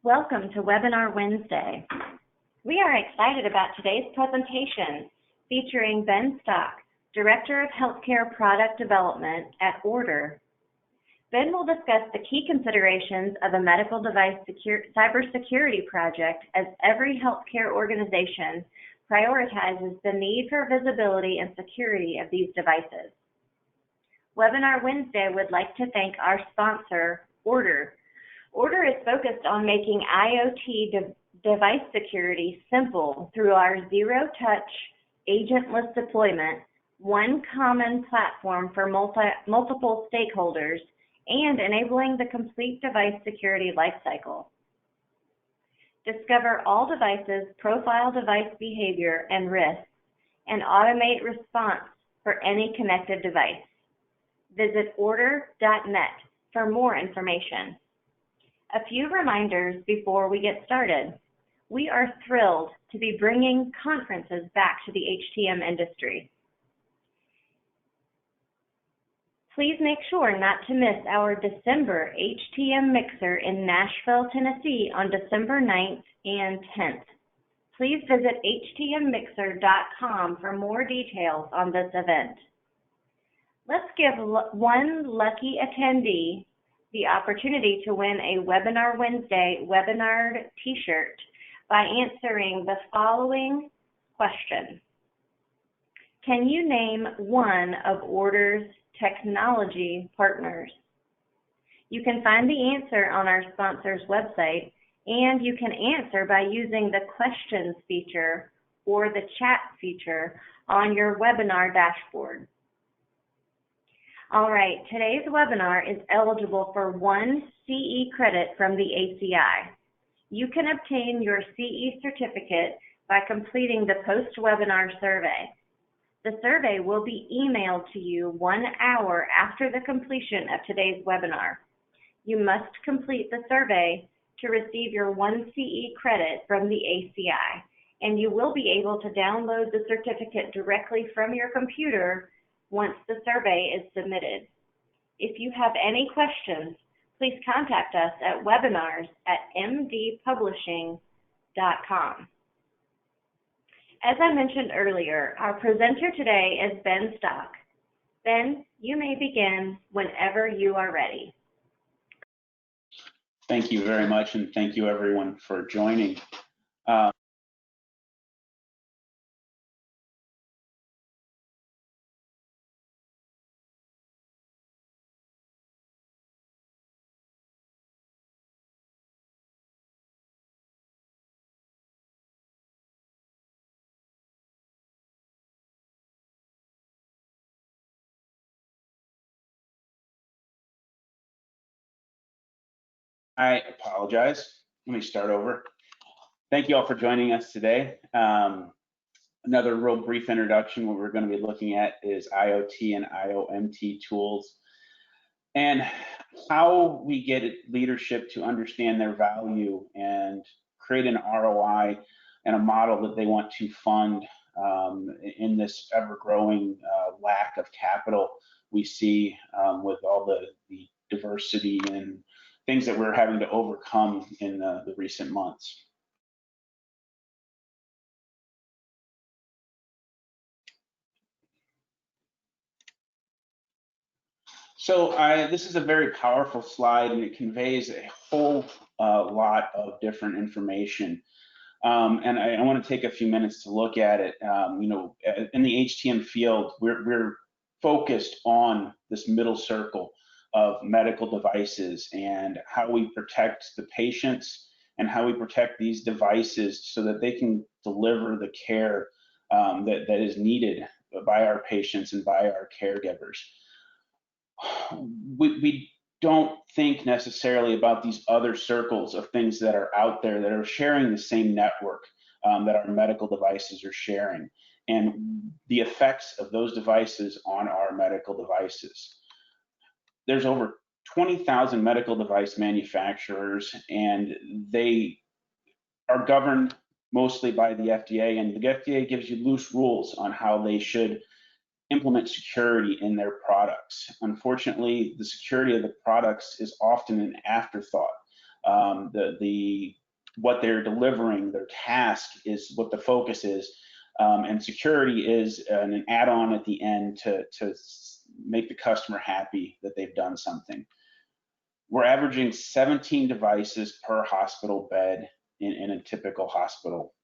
Welcome to Webinar Wednesday. We are excited about today's presentation featuring Ben Stock, Director of Healthcare Product Development at Ordr. Ben will discuss the key considerations of a medical device cybersecurity project as every healthcare organization prioritizes the need for visibility and security of these devices. Webinar Wednesday would like to thank our sponsor, Ordr. Ordr is focused on making IoT device security simple through our zero-touch, agentless deployment, one common platform for multiple stakeholders, and enabling the complete device security lifecycle. Discover all devices, profile device behavior and risks, and automate response for any connected device. Visit ordr.net for more information. A few reminders before we get started. We are thrilled to be bringing conferences back to the HTM industry. Please make sure not to miss our December HTM Mixer in Nashville, Tennessee on December 9th and 10th. Please visit htmmixer.com for more details on this event. Let's give one lucky attendee the opportunity to win a Webinar Wednesday webinar t-shirt by answering the following question. Can you name one of Ordr's technology partners? You can find the answer on our sponsor's website, and you can answer by using the questions feature or the chat feature on your webinar dashboard. All right, today's webinar is eligible for 1 CE credit from the ACI. You can obtain your CE certificate by completing the post-webinar survey. The survey will be emailed to you 1 hour after the completion of today's webinar. You must complete the survey to receive your 1 CE credit from the ACI, and you will be able to download the certificate directly from your computer once the survey is submitted. If you have any questions, please contact us at webinars@mdpublishing.com. As I mentioned earlier, our presenter today is Ben Stock. Ben, you may begin whenever you are ready. Thank you very much, and thank you everyone for joining. I apologize. Let me start over. Thank you all for joining us today. Another real brief introduction. What we're going to be looking at is IoT and IoMT tools and how we get leadership to understand their value and create an ROI and a model that they want to fund in this ever-growing lack of capital we see with all the diversity and things that we're having to overcome in the recent months. So this is a very powerful slide, and it conveys a whole lot of different information. And I want to take a few minutes to look at it. You know, in the HTM field, we're focused on this middle circle of medical devices and how we protect the patients and how we protect these devices so that they can deliver the care that is needed by our patients and by our caregivers. We don't think necessarily about these other circles of things that are out there that are sharing the same network that our medical devices are sharing, and the effects of those devices on our medical devices. There's over 20,000 medical device manufacturers, and they are governed mostly by the FDA, and the FDA gives you loose rules on how they should implement security in their products. Unfortunately, the security of the products is often an afterthought. what they're delivering, their task is what the focus is, and security is an add-on at the end to make the customer happy that they've done something. We're averaging 17 devices per hospital bed in a typical hospital.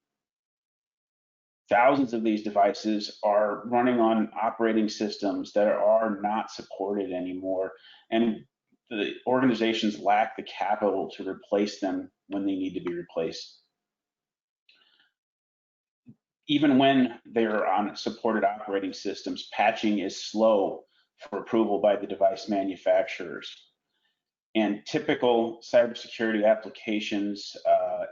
Thousands of these devices are running on operating systems that are not supported anymore, and the organizations lack the capital to replace them when they need to be replaced. Even when they're on supported operating systems, patching is slow for approval by the device manufacturers. And typical cybersecurity applications,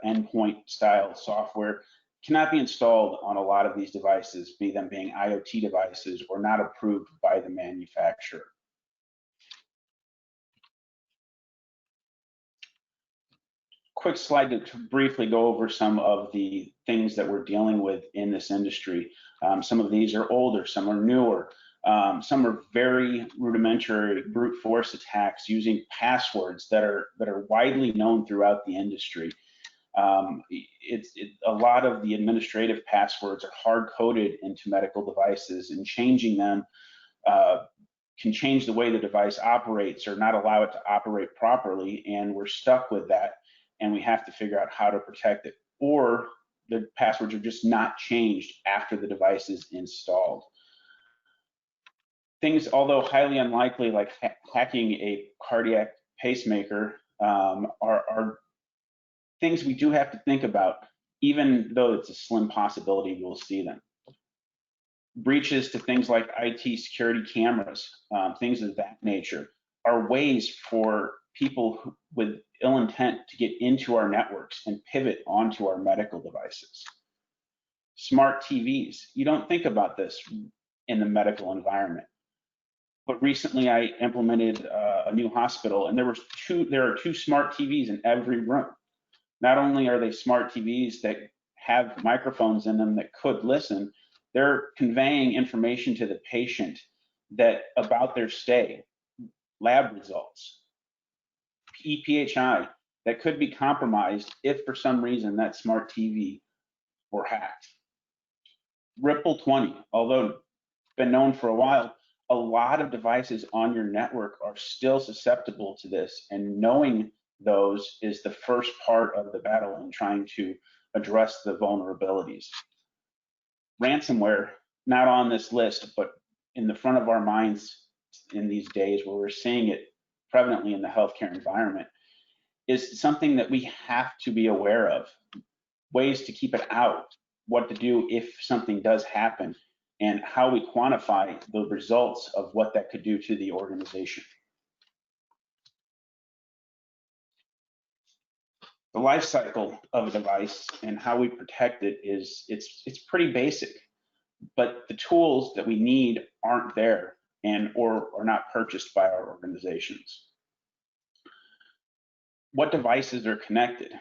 endpoint style software, cannot be installed on a lot of these devices, be them being IoT devices or not approved by the manufacturer. Quick slide to briefly go over some of the things that we're dealing with in this industry. Some of these are older, some are newer. Some are very rudimentary brute force attacks using passwords that are widely known throughout the industry. A lot of the administrative passwords are hard-coded into medical devices, and changing them can change the way the device operates or not allow it to operate properly, and we're stuck with that, and we have to figure out how to protect it. Or the passwords are just not changed after the device is installed. Things, although highly unlikely, like hacking a cardiac pacemaker, are things we do have to think about, even though it's a slim possibility we'll see them. Breaches to things like IT security cameras, things of that nature, are ways for people with ill intent to get into our networks and pivot onto our medical devices. Smart TVs, you don't think about this in the medical environment. But recently I implemented a new hospital, and there are two smart TVs in every room. Not only are they smart TVs that have microphones in them that could listen, they're conveying information to the patient about their stay, lab results, EPHI that could be compromised if for some reason that smart TV were hacked. Ripple 20, although been known for a while, a lot of devices on your network are still susceptible to this, and knowing those is the first part of the battle in trying to address the vulnerabilities. Ransomware, not on this list, but in the front of our minds in these days where we're seeing it prevalently in the healthcare environment, is something that we have to be aware of. Ways to keep it out, what to do if something does happen, and how we quantify the results of what that could do to the organization. The life cycle of a device and how we protect it it's pretty basic, but the tools that we need aren't there or are not purchased by our organizations. What devices are connected?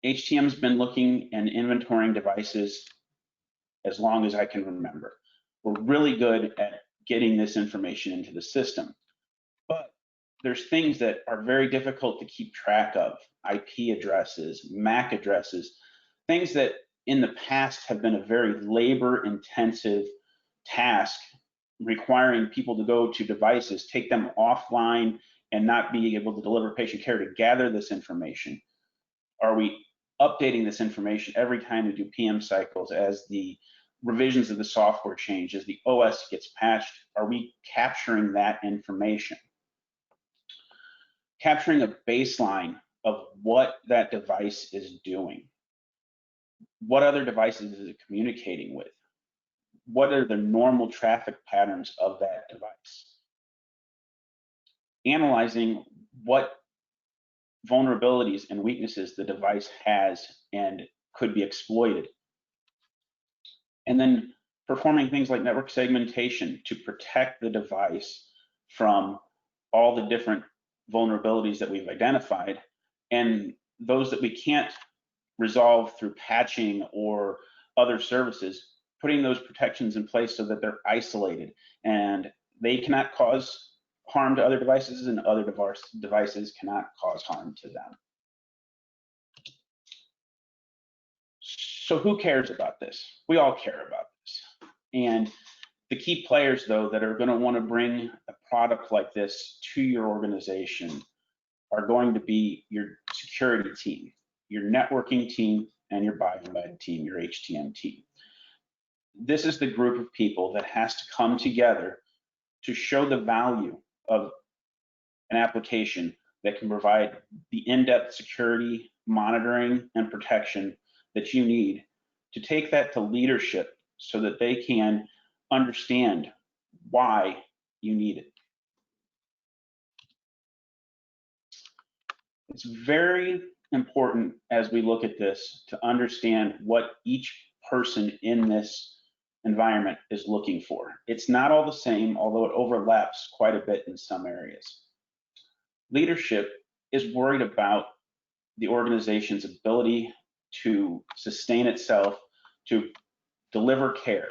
HTM's been looking and inventorying devices as long as I can remember. We're really good at getting this information into the system, but there's things that are very difficult to keep track of. IP addresses, MAC addresses, things that in the past have been a very labor-intensive task, requiring people to go to devices, take them offline, and not be able to deliver patient care to gather this information. Are we updating this information every time we do PM cycles as the revisions of the software change, as the OS gets patched? Are we capturing that information? Capturing a baseline of what that device is doing. What other devices is it communicating with? What are the normal traffic patterns of that device? Analyzing what vulnerabilities and weaknesses the device has and could be exploited. And then performing things like network segmentation to protect the device from all the different vulnerabilities that we've identified, and those that we can't resolve through patching or other services, putting those protections in place so that they're isolated and they cannot cause harm to other devices and other devices cannot cause harm to them. So who cares about this? We all care about this. And the key players, though, that are going to want to bring a product like this to your organization are going to be your security team, your networking team, and your biomed team, your HTM team. This is the group of people that has to come together to show the value of an application that can provide the in-depth security, monitoring, and protection that you need to take that to leadership so that they can understand why you need it. It's very important as we look at this to understand what each person in this environment is looking for. It's not all the same, although it overlaps quite a bit in some areas. Leadership is worried about the organization's ability to sustain itself, to deliver care,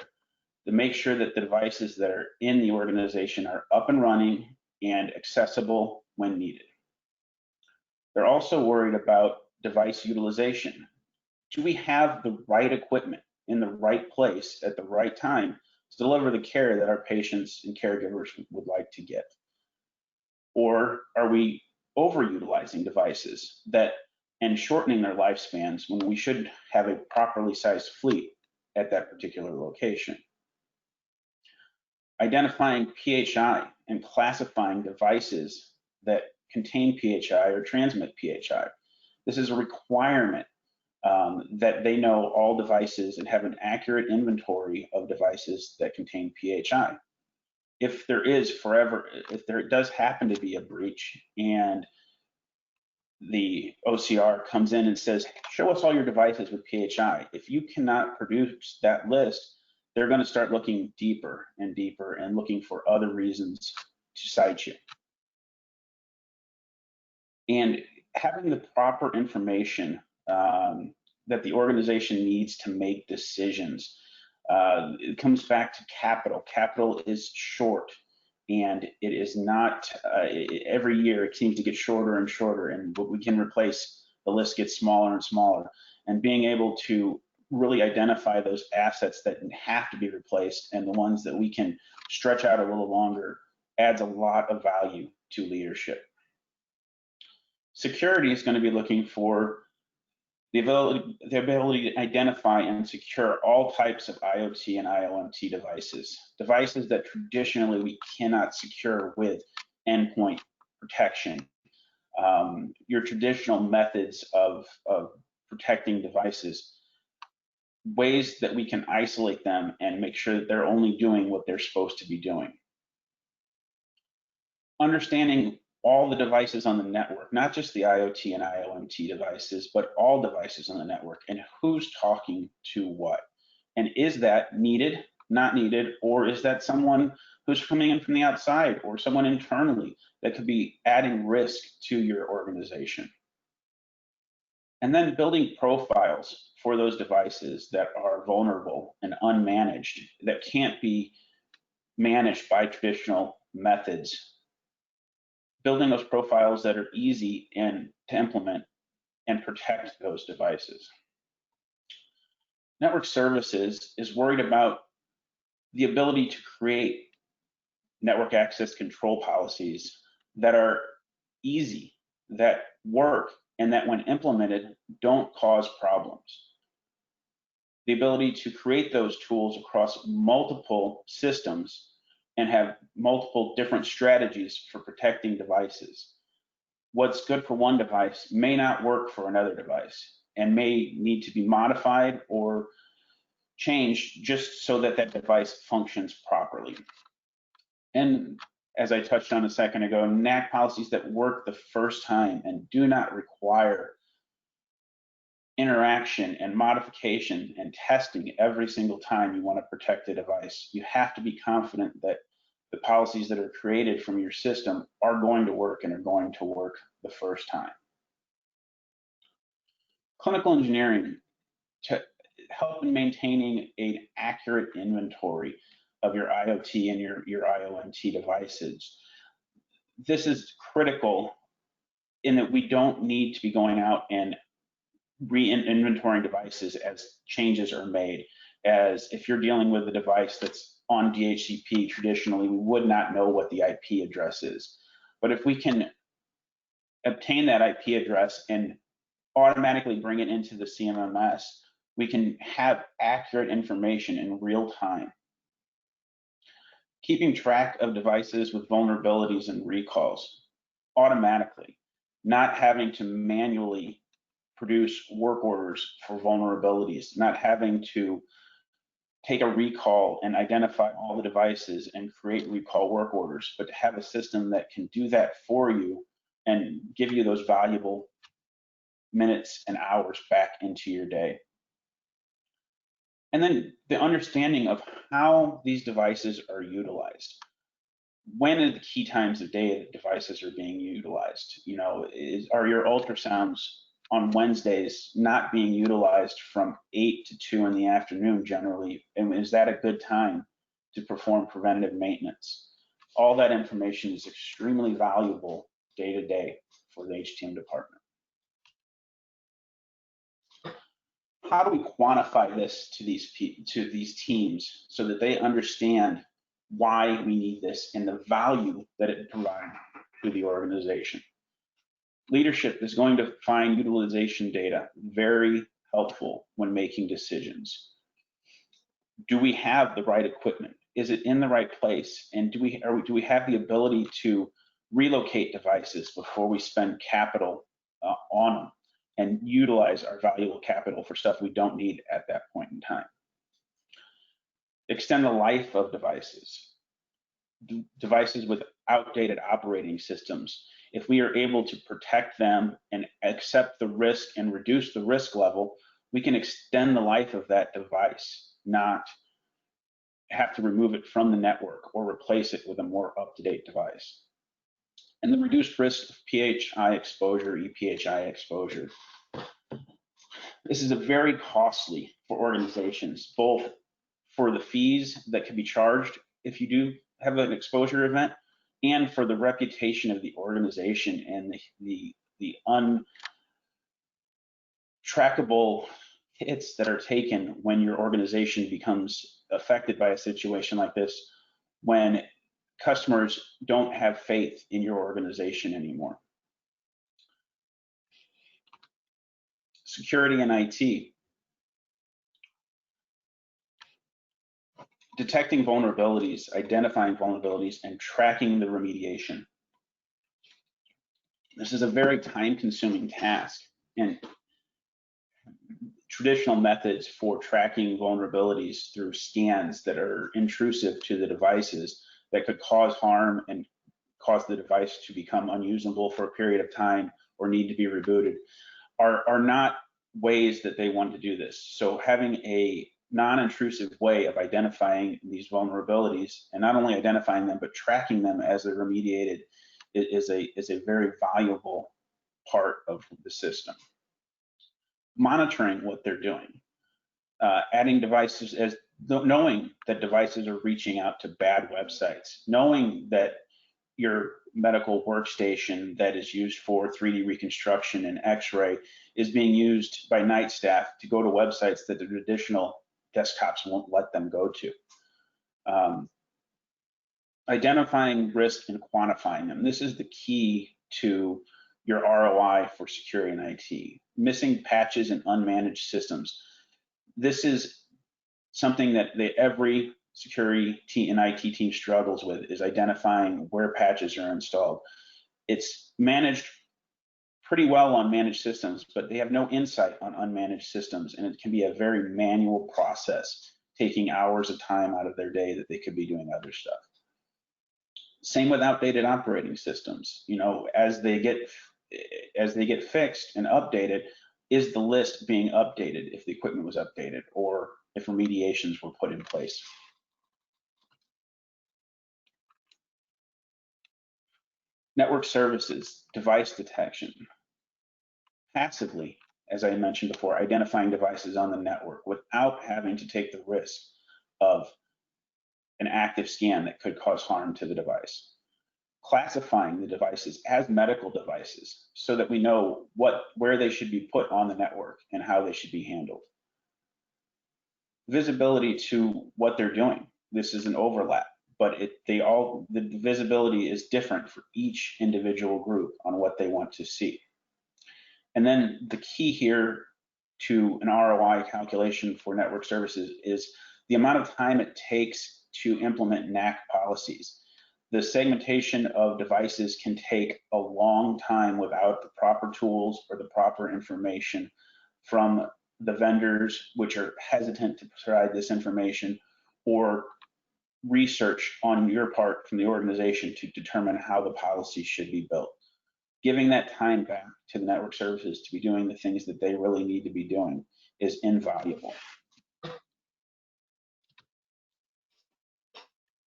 to make sure that the devices that are in the organization are up and running and accessible when needed. They're also worried about device utilization. Do we have the right equipment in the right place at the right time to deliver the care that our patients and caregivers would like to get? Or are we overutilizing devices and shortening their lifespans when we should have a properly sized fleet at that particular location? Identifying PHI and classifying devices that contain PHI or transmit PHI. This is a requirement that they know all devices and have an accurate inventory of devices that contain PHI. If there does happen to be a breach and the OCR comes in and says, show us all your devices with PHI. If you cannot produce that list, they're going to start looking deeper and deeper and looking for other reasons to cite you. And having the proper information that the organization needs to make decisions. It comes back to capital. Capital is short, and it is not, every year it seems to get shorter and shorter, and what we can replace, the list gets smaller and smaller. And being able to really identify those assets that have to be replaced and the ones that we can stretch out a little longer adds a lot of value to leadership. Security is going to be looking for the ability to identify and secure all types of IoT and IoMT devices that traditionally we cannot secure with endpoint protection. Your traditional methods of protecting devices, ways that we can isolate them and make sure that they're only doing what they're supposed to be doing. Understanding all the devices on the network, not just the IoT and IoMT devices, but all devices on the network, and who's talking to what. And is that needed, not needed, or is that someone who's coming in from the outside or someone internally that could be adding risk to your organization? And then building profiles for those devices that are vulnerable and unmanaged, that can't be managed by traditional methods. Building those profiles that are easy to implement and protect those devices. Network services is worried about the ability to create network access control policies that are easy, that work, and that when implemented don't cause problems. The ability to create those tools across multiple systems and have multiple different strategies for protecting devices. What's good for one device may not work for another device and may need to be modified or changed just so that that device functions properly. And as I touched on a second ago, NAC policies that work the first time and do not require interaction and modification and testing every single time you want to protect a device. You have to be confident that the policies that are created from your system are going to work and are going to work the first time. Clinical engineering to help in maintaining an accurate inventory of your IoT and your IoMT devices. This is critical in that we don't need to be going out and re-inventorying devices as changes are made. As if you're dealing with a device that's on DHCP, traditionally we would not know what the IP address is. But if we can obtain that IP address and automatically bring it into the CMMS, we can have accurate information in real time. Keeping track of devices with vulnerabilities and recalls automatically, not having to manually produce work orders for vulnerabilities, not having to take a recall and identify all the devices and create recall work orders, but to have a system that can do that for you and give you those valuable minutes and hours back into your day. And then the understanding of how these devices are utilized. When are the key times of day that devices are being utilized? You know, are your ultrasounds on Wednesdays not being utilized from 8 to 2 in the afternoon generally? And is that a good time to perform preventative maintenance? All that information is extremely valuable day to day for the HTM department. How do we quantify this to these teams so that they understand why we need this and the value that it provides to the organization? Leadership is going to find utilization data very helpful when making decisions. Do we have the right equipment? Is it in the right place? And do we have the ability to relocate devices before we spend capital on them and utilize our valuable capital for stuff we don't need at that point in time? Extend the life of devices. Devices with outdated operating systems. If we are able to protect them and accept the risk and reduce the risk level, we can extend the life of that device, not have to remove it from the network or replace it with a more up-to-date device. And the reduced risk of PHI exposure, EPHI exposure. This is a very costly for organizations, both for the fees that can be charged if you do have an exposure event, and for the reputation of the organization and the untrackable hits that are taken when your organization becomes affected by a situation like this, when customers don't have faith in your organization anymore. Security and IT. Detecting vulnerabilities, identifying vulnerabilities, and tracking the remediation. This is a very time-consuming task, and traditional methods for tracking vulnerabilities through scans that are intrusive to the devices that could cause harm and cause the device to become unusable for a period of time or need to be rebooted are not ways that they want to do this. So having a non-intrusive way of identifying these vulnerabilities, and not only identifying them, but tracking them as they're remediated, is a very valuable part of the system. Monitoring what they're doing, adding devices, as knowing that devices are reaching out to bad websites, knowing that your medical workstation that is used for 3D reconstruction and X-ray is being used by night staff to go to websites that the traditional desktops won't let them go to. Identifying risk and quantifying them. This is the key to your ROI for security and IT. Missing patches and unmanaged systems. This is something that every security and IT team struggles with, is identifying where patches are installed. It's managed pretty well on managed systems, but they have no insight on unmanaged systems, and it can be a very manual process, taking hours of time out of their day that they could be doing other stuff. Same with outdated operating systems. You know, as they get fixed and updated, is the list being updated if the equipment was updated or if remediations were put in place? Network services, device detection. Passively, as I mentioned before, identifying devices on the network without having to take the risk of an active scan that could cause harm to the device. classifying the devices as medical devices so that we know where they should be put on the network and how they should be handled. Visibility to what they're doing. This is an overlap, but the visibility is different for each individual group on what they want to see. And then the key here to an ROI calculation for network services is the amount of time it takes to implement NAC policies. The segmentation of devices can take a long time without the proper tools or the proper information from the vendors, which are hesitant to provide this information, or research on your part from the organization to determine how the policy should be built. Giving that time back to the network services to be doing the things that they really need to be doing is invaluable.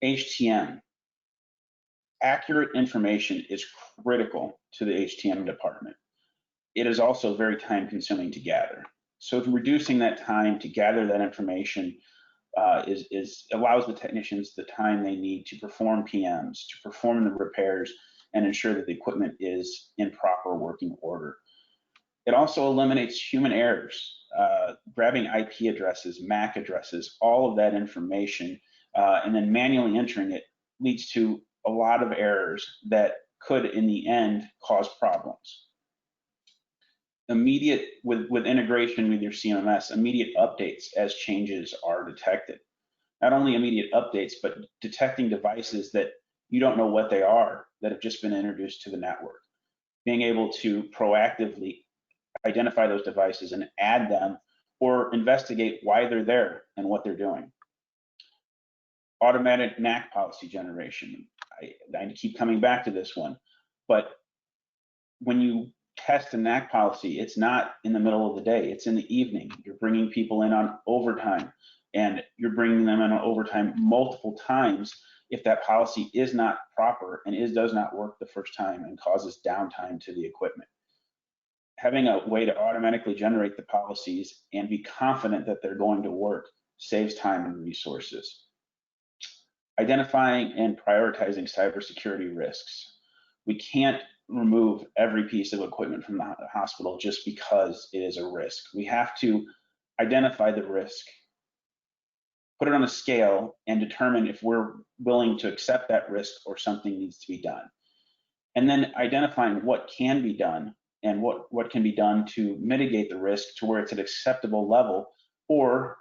HTM. Accurate information is critical to the HTM department. It is also very time consuming to gather. So reducing that time to gather that information allows the technicians the time they need to perform PMs, to perform the repairs, and ensure that the equipment is in proper working order. It also eliminates human errors, grabbing IP addresses, MAC addresses, all of that information, and then manually entering it leads to a lot of errors that could, in the end, cause problems. Immediate, with integration with your CMMS, immediate updates as changes are detected. Not only immediate updates, but detecting devices that you don't know what they are that have just been introduced to the network. Being able to proactively identify those devices and add them or investigate why they're there and what they're doing. Automatic NAC policy generation. I keep coming back to this one, but when you test a NAC policy, it's not in the middle of the day, it's in the evening. You're bringing people in on overtime, and you're bringing them in on overtime multiple times if that policy is not proper and does not work the first time and causes downtime to the equipment. Having a way to automatically generate the policies and be confident that they're going to work saves time and resources. Identifying and prioritizing cybersecurity risks. We can't remove every piece of equipment from the hospital just because it is a risk. We have to identify the risk, put it on a scale, and determine if we're willing to accept that risk or something needs to be done. And then identifying what can be done and what can be done to mitigate the risk to where it's at an acceptable level, or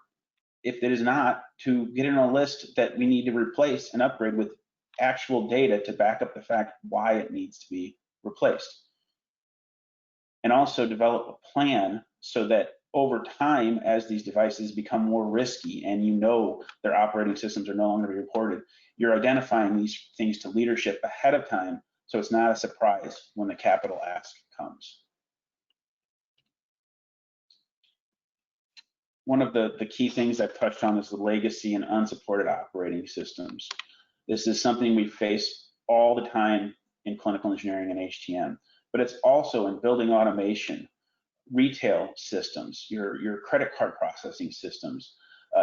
if it is not, to get in a list that we need to replace and upgrade with actual data to back up the fact why it needs to be replaced. And also develop a plan so that over time, as these devices become more risky and you know their operating systems are no longer reported, you're identifying these things to leadership ahead of time so it's not a surprise when the capital ask comes. One of the key things I've touched on is the legacy and unsupported operating systems. This is something we face all the time in clinical engineering and HTM, but it's also in building automation, retail systems, your credit card processing systems,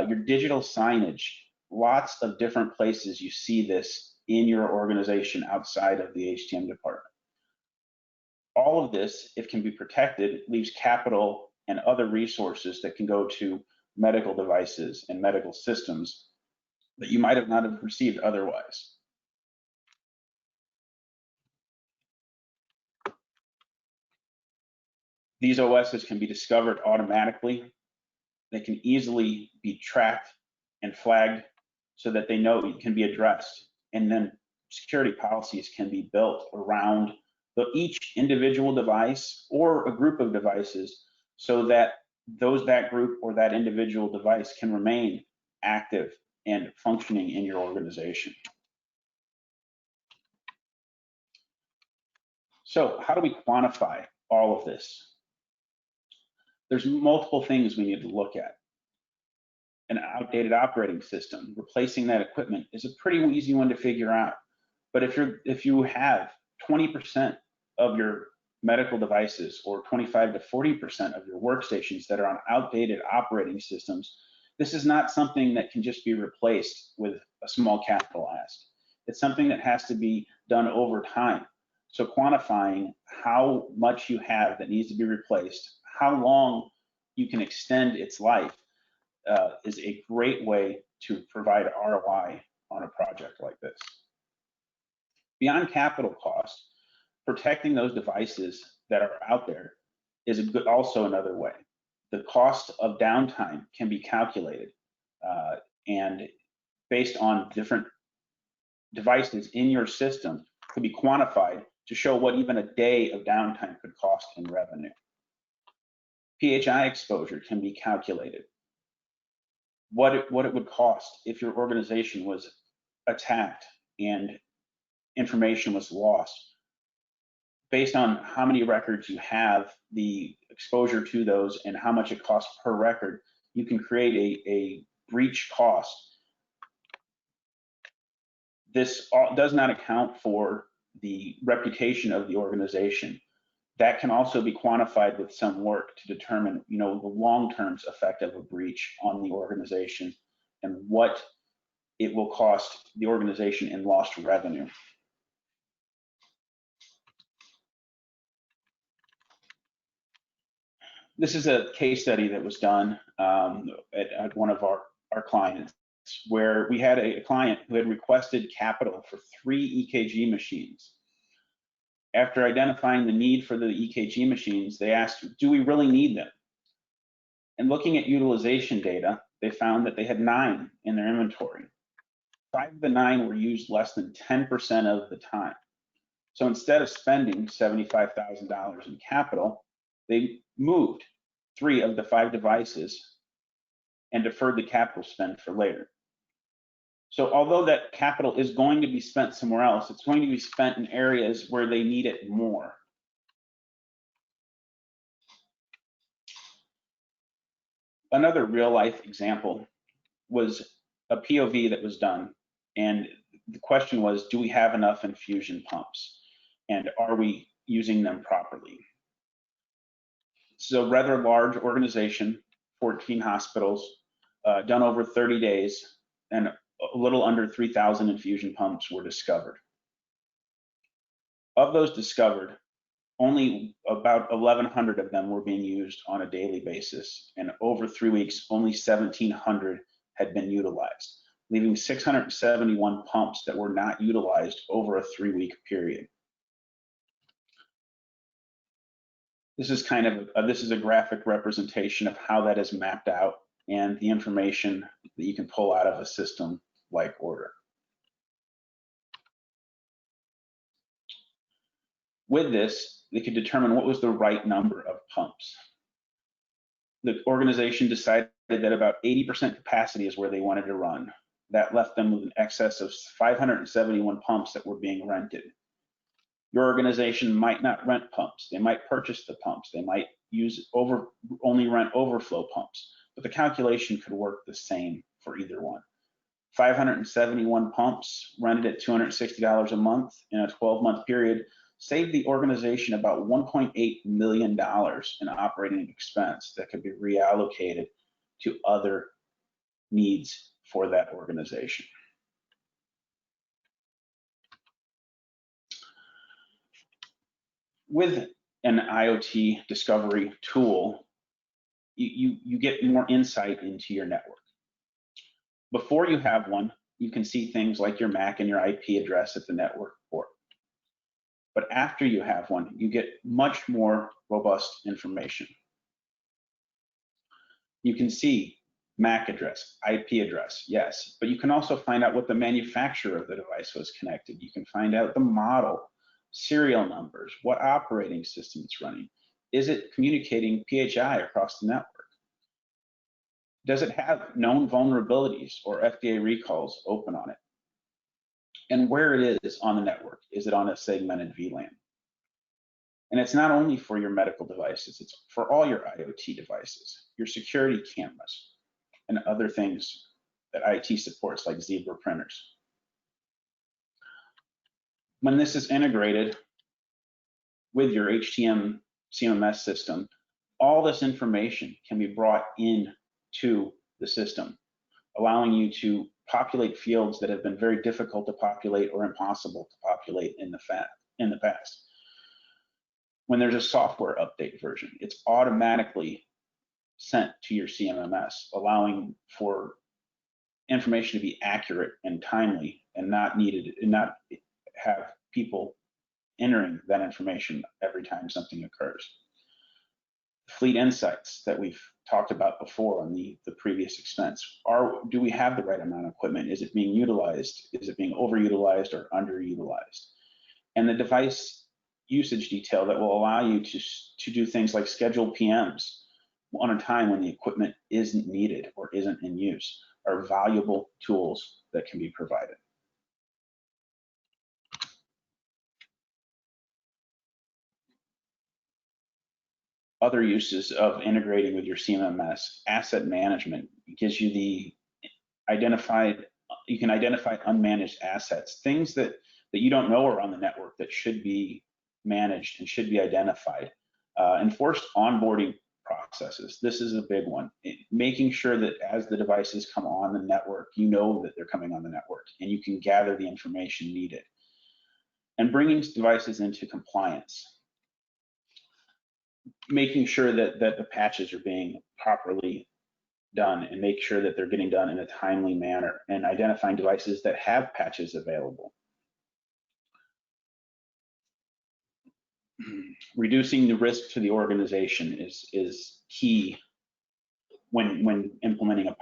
your digital signage, lots of different places you see this in your organization outside of the HTM department. All of this, if can be protected, leaves capital and other resources that can go to medical devices and medical systems that you might have not have received otherwise. These OSs can be discovered automatically. They can easily be tracked and flagged so that they know it can be addressed. And then security policies can be built around each individual device or a group of devices so that that group or that individual device can remain active and functioning in your organization. So how do we quantify all of this? There's multiple things we need to look at. An outdated operating system, replacing that equipment is a pretty easy one to figure out. But if you have 20% of your medical devices or 25 to 40% of your workstations that are on outdated operating systems, this is not something that can just be replaced with a small capital ask. It's something that has to be done over time. So quantifying how much you have that needs to be replaced, how long you can extend its life is a great way to provide ROI on a project like this. Beyond capital cost, protecting those devices that are out there is also another way. The cost of downtime can be calculated and based on different devices in your system could be quantified to show what even a day of downtime could cost in revenue. PHI exposure can be calculated. What it would cost if your organization was attacked and information was lost. Based on how many records you have, the exposure to those, and how much it costs per record, you can create a breach cost. This does not account for the reputation of the organization. That can also be quantified with some work to determine, the long-term effect of a breach on the organization and what it will cost the organization in lost revenue. This is a case study that was done at one of our clients, where we had a client who had requested capital for 3 EKG machines. After identifying the need for the EKG machines, they asked, do we really need them? And looking at utilization data, they found that they had 9 in their inventory. 5 of the 9 were used less than 10% of the time. So instead of spending $75,000 in capital, they moved 3 of the 5 devices and deferred the capital spend for later. So although that capital is going to be spent somewhere else, it's going to be spent in areas where they need it more. Another real life example was a POV that was done, and the question was, do we have enough infusion pumps? And are we using them properly? So rather large organization, 14 hospitals, done over 30 days, and a little under 3,000 infusion pumps were discovered. Of those discovered, only about 1,100 of them were being used on a daily basis, and over 3 weeks, only 1,700 had been utilized, leaving 671 pumps that were not utilized over a 3-week period. This is this is a graphic representation of how that is mapped out and the information that you can pull out of a system like Ordr. With this, they could determine what was the right number of pumps. The organization decided that about 80% capacity is where they wanted to run. That left them with an excess of 571 pumps that were being rented. Your organization might not rent pumps. They might purchase the pumps. They might only rent overflow pumps, but the calculation could work the same for either one. 571 pumps rented at $260 a month in a 12-month period saved the organization about $1.8 million in operating expense that could be reallocated to other needs for that organization. With an IoT discovery tool, you get more insight into your network. Before you have one, you can see things like your MAC and your IP address at the network port. But after you have one, you get much more robust information. You can see MAC address, IP address, yes, but you can also find out what the manufacturer of the device was connected. You can find out the model, serial numbers, what operating system it's running. Is it communicating PHI across the network? Does it have known vulnerabilities or FDA recalls open on it? And where it is on the network, is it on a segmented VLAN? And it's not only for your medical devices, it's for all your IoT devices, your security cameras, and other things that IT supports like Zebra printers. When this is integrated with your HTM CMMS system, all this information can be brought in to the system, allowing you to populate fields that have been very difficult to populate or impossible to populate in the past. When there's a software update version, it's automatically sent to your CMMS, allowing for information to be accurate and timely and not have people entering that information every time something occurs. Fleet insights that we've talked about before on the previous expense. Do we have the right amount of equipment? Is it being utilized? Is it being overutilized or underutilized? And the device usage detail that will allow you to do things like schedule PMs on a time when the equipment isn't needed or isn't in use are valuable tools that can be provided. Other uses of integrating with your CMMS, asset management gives you you can identify unmanaged assets, things that you don't know are on the network that should be managed and should be identified. Enforced onboarding processes. This is a big one. Making sure that as the devices come on the network, you know that they're coming on the network and you can gather the information needed. And bringing devices into compliance. Making sure that the patches are being properly done and make sure that they're getting done in a timely manner, and identifying devices that have patches available. Reducing the risk to the organization is key when implementing a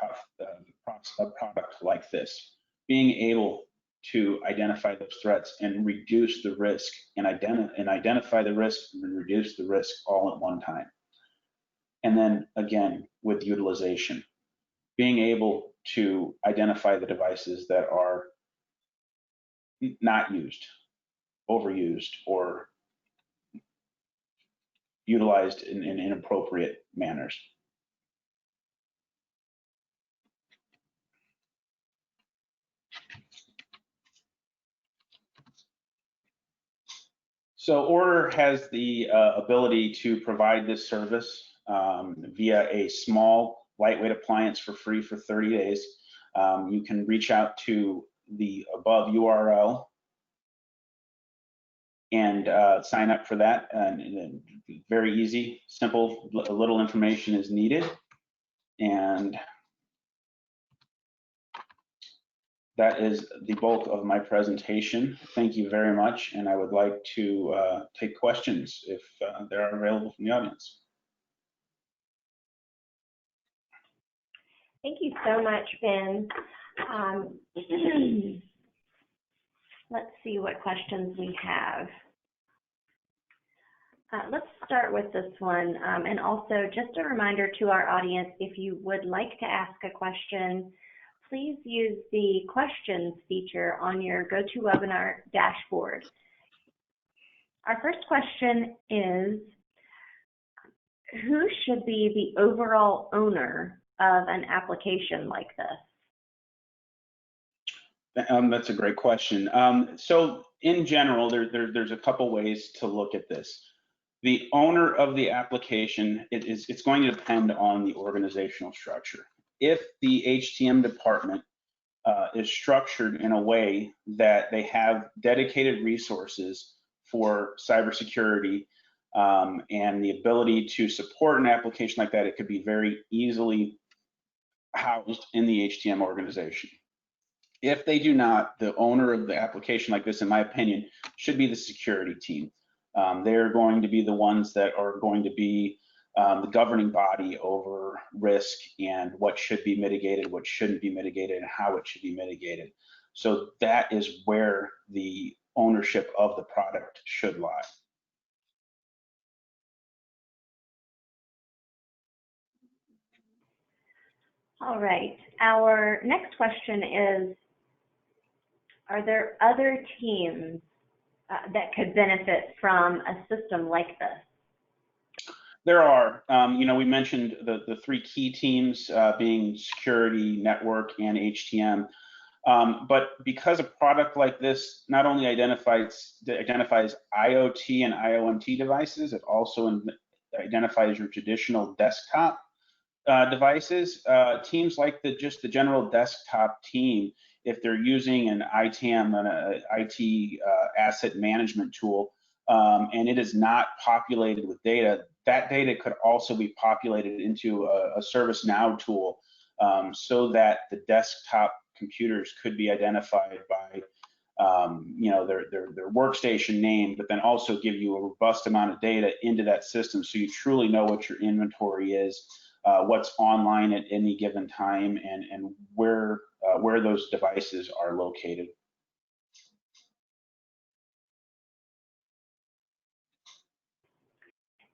product like this. Being able to identify those threats and reduce the risk, and identify the risk and reduce the risk all at one time. And then again, with utilization, being able to identify the devices that are not used, overused, or utilized in inappropriate manners. So Ordr has the ability to provide this service via a small, lightweight appliance for free for 30 days. You can reach out to the above URL and sign up for that. And very easy, simple, little information is needed. And that is the bulk of my presentation. Thank you very much. And I would like to take questions if they are available from the audience. Thank you so much, Ben. Let's see what questions we have. Let's start with this one. And also just a reminder to our audience, if you would like to ask a question, please use the questions feature on your GoToWebinar dashboard. Our first question is, who should be the overall owner of an application like this? That's a great question. So in general, there's a couple ways to look at this. The owner of the application, it's going to depend on the organizational structure. If the HTM department is structured in a way that they have dedicated resources for cybersecurity and the ability to support an application like that, it could be very easily housed in the HTM organization. If they do not, the owner of the application like this, in my opinion, should be the security team. They're going to be the ones that are going to be the governing body over risk and what should be mitigated, what shouldn't be mitigated, and how it should be mitigated. So that is where the ownership of the product should lie. All right, our next question is, are there other teams that could benefit from a system like this? There are. We mentioned the three key teams being security, network, and HTM. But because a product like this not only identifies IoT and IoMT devices, it also identifies your traditional desktop devices, teams like just the general desktop team, if they're using an ITAM, an IT asset management tool, and it is not populated with data, that data could also be populated into a ServiceNow tool, so that the desktop computers could be identified by their workstation name, but then also give you a robust amount of data into that system, so you truly know what your inventory is, what's online at any given time, and where those devices are located.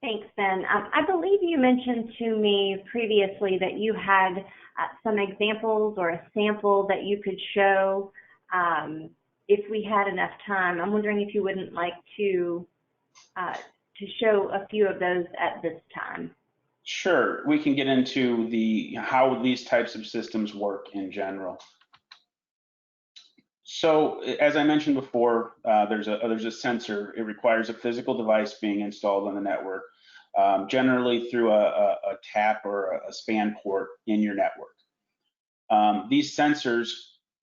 Thanks, Ben. I believe you mentioned to me previously that you had some examples or a sample that you could show if we had enough time. I'm wondering if you wouldn't like to show a few of those at this time. Sure, we can get into how these types of systems work in general. So, as I mentioned before, there's a sensor. It requires a physical device being installed on the network, generally through a tap or a span port in your network. These sensors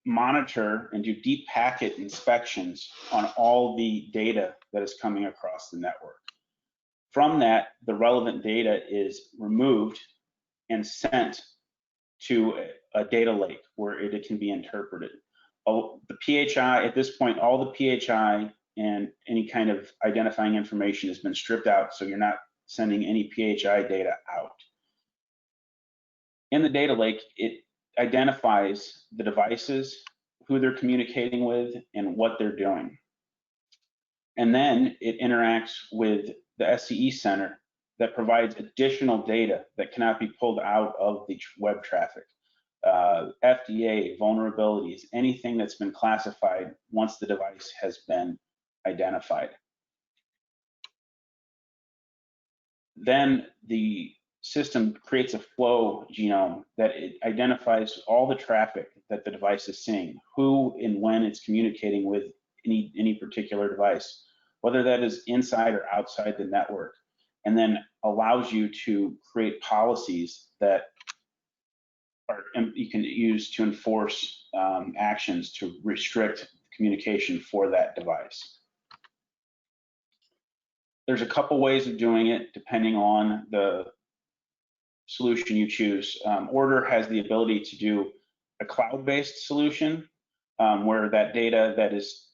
monitor and do deep packet inspections on all the data that is coming across the network. From that, the relevant data is removed and sent to a data lake where it can be interpreted. The PHI, at this point, all the PHI and any kind of identifying information has been stripped out, so you're not sending any PHI data out. In the data lake, it identifies the devices, who they're communicating with, and what they're doing. And then it interacts with the SCE center that provides additional data that cannot be pulled out of the web traffic. FDA, vulnerabilities, anything that's been classified once the device has been identified. Then the system creates a flow genome that it identifies all the traffic that the device is seeing, who and when it's communicating with any particular device, whether that is inside or outside the network, and then allows you to create policies that you can use to enforce actions to restrict communication for that device. There's a couple ways of doing it depending on the solution you choose. Ordr has the ability to do a cloud-based solution where that data that is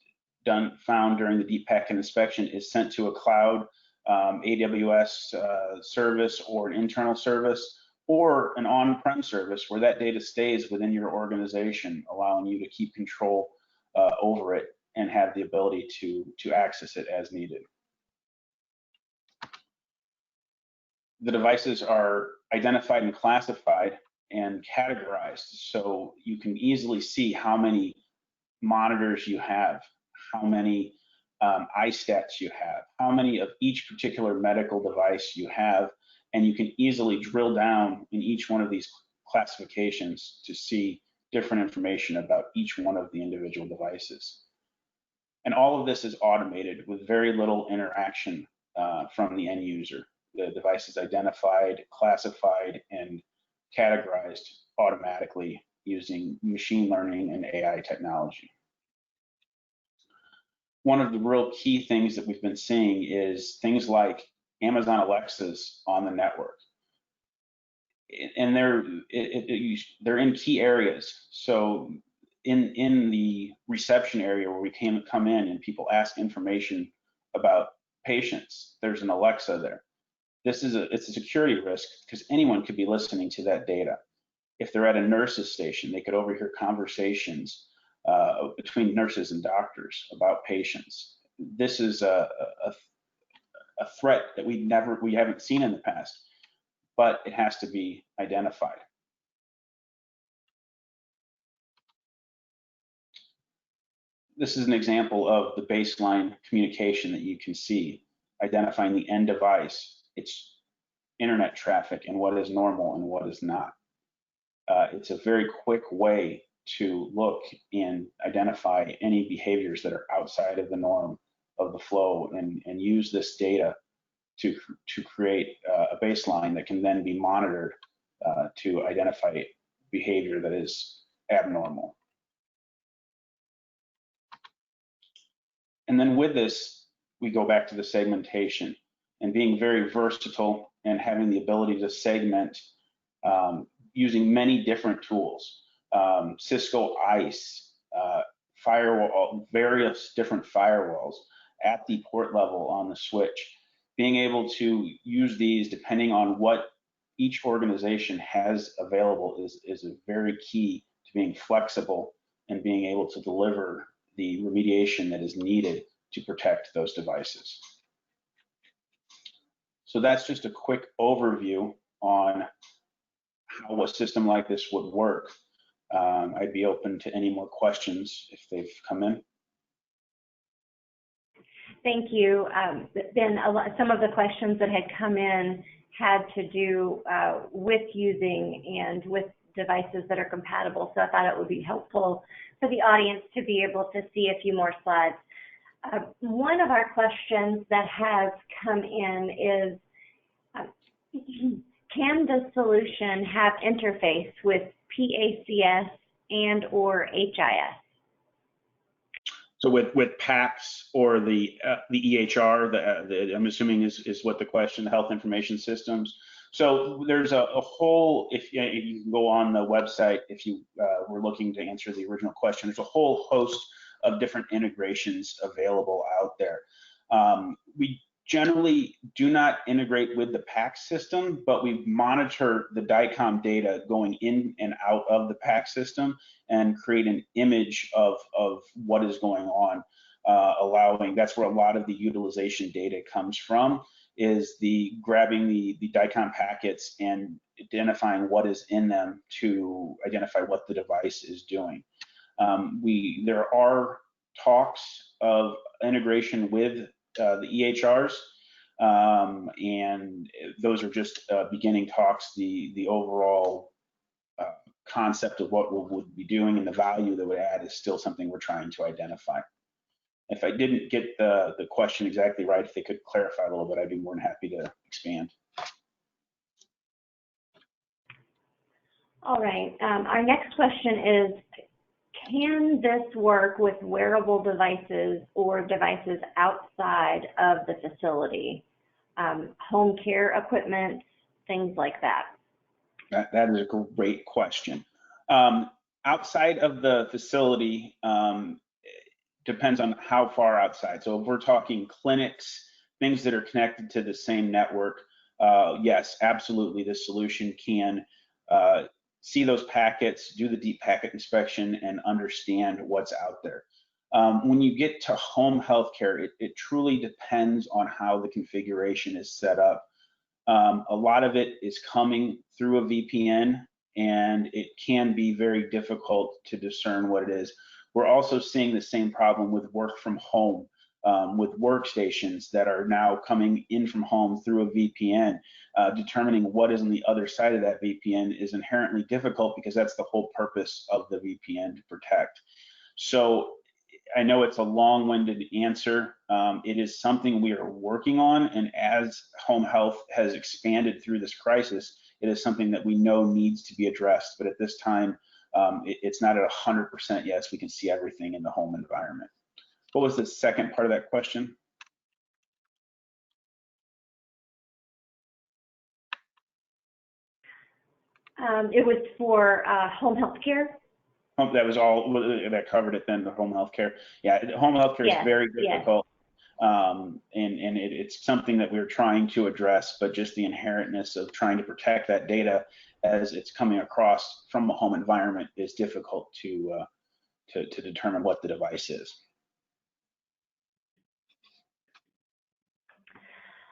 found during the deep packet inspection is sent to a cloud, AWS service or an internal service, or an on-prem service where that data stays within your organization, allowing you to keep control over it and have the ability to access it as needed. The devices are identified and classified and categorized, so you can easily see how many monitors you have, how many iStats you have, how many of each particular medical device you have, and you can easily drill down in each one of these classifications to see different information about each one of the individual devices. And all of this is automated with very little interaction from the end user. The device is identified, classified, and categorized automatically using machine learning and AI technology. One of the real key things that we've been seeing is things like Amazon Alexas on the network. And they're in key areas. So in the reception area where we come in and people ask information about patients, there's an Alexa there. It's a security risk because anyone could be listening to that data. If they're at a nurse's station, they could overhear conversations between nurses and doctors about patients. This is a threat that we haven't seen in the past, but it has to be identified. This is an example of the baseline communication that you can see, identifying the end device, its internet traffic, and what is normal and what is not. It's a very quick way to look and identify any behaviors that are outside of the norm of the flow and use this data to create a baseline that can then be monitored to identify behavior that is abnormal. And then with this, we go back to the segmentation and being very versatile and having the ability to segment using many different tools. Cisco ICE, firewall, various different firewalls at the port level on the switch. Being able to use these depending on what each organization has available is a very key to being flexible and being able to deliver the remediation that is needed to protect those devices. So that's just a quick overview on how a system like this would work. I'd be open to any more questions if they've come in. Thank you. Ben, some of the questions that had come in had to do with using and with devices that are compatible, so I thought it would be helpful for the audience to be able to see a few more slides. One of our questions that has come in is, can the solution have interface with PACS and or HIS? So with PACS or the EHR, I'm assuming is what the question, the health information systems. So there's a whole, if you can go on the website, if you were looking to answer the original question, there's a whole host of different integrations available out there. We generally do not integrate with the PACS system, but we monitor the DICOM data going in and out of the PACS system and create an image of what is going on, that's where a lot of the utilization data comes from, is the grabbing the DICOM packets and identifying what is in them to identify what the device is doing. There are talks of integration with the EHRs, and those are just beginning talks. The overall concept of what we would be doing and the value that would add is still something we're trying to identify. If I didn't get the question exactly right, if they could clarify a little bit, I'd be more than happy to expand. All right, our next question is, can this work with wearable devices or devices outside of the facility? Home care equipment, things like that. That is a great question. Outside of the facility, depends on how far outside. So if we're talking clinics, things that are connected to the same network, yes, absolutely, the solution can see those packets, do the deep packet inspection, and understand what's out there. When you get to home healthcare, it truly depends on how the configuration is set up. A lot of it is coming through a VPN, and it can be very difficult to discern what it is. We're also seeing the same problem with work from home, with workstations that are now coming in from home through a VPN. Determining what is on the other side of that VPN is inherently difficult because that's the whole purpose of the VPN, to protect. So I know it's a long-winded answer. It is something we are working on, and as home health has expanded through this crisis, it is something that we know needs to be addressed. But at this time, it's not at 100% yes, we can see everything in the home environment. What was the second part of that question? It was for home health care. Oh, that was all, that covered it then, the home health care. Yeah, home health care is very difficult. And it's something that we're trying to address, but just the inherentness of trying to protect that data as it's coming across from a home environment is difficult to determine what the device is.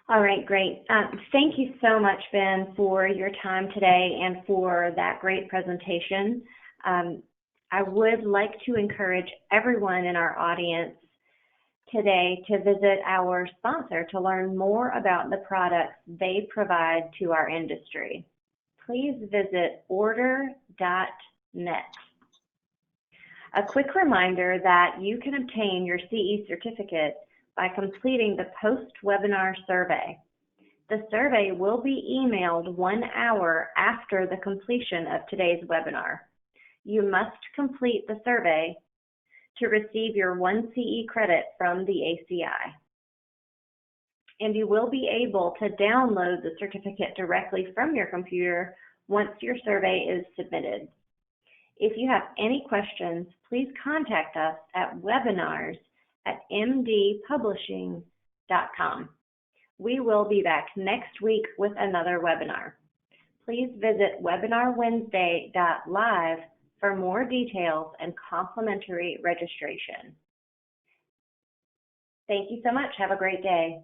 All right, great. Thank you so much, Ben, for your time today and for that great presentation. I would like to encourage everyone in our audience today to visit our sponsor to learn more about the products they provide to our industry. Please visit ordr.net. A quick reminder that you can obtain your CE certificate by completing the post-webinar survey. The survey will be emailed 1 hour after the completion of today's webinar. You must complete the survey to receive your 1 CE credit from the ACI. And you will be able to download the certificate directly from your computer once your survey is submitted. If you have any questions, please contact us at webinars@mdpublishing.com. We will be back next week with another webinar. Please visit webinarwednesday.live for more details and complimentary registration. Thank you so much. Have a great day.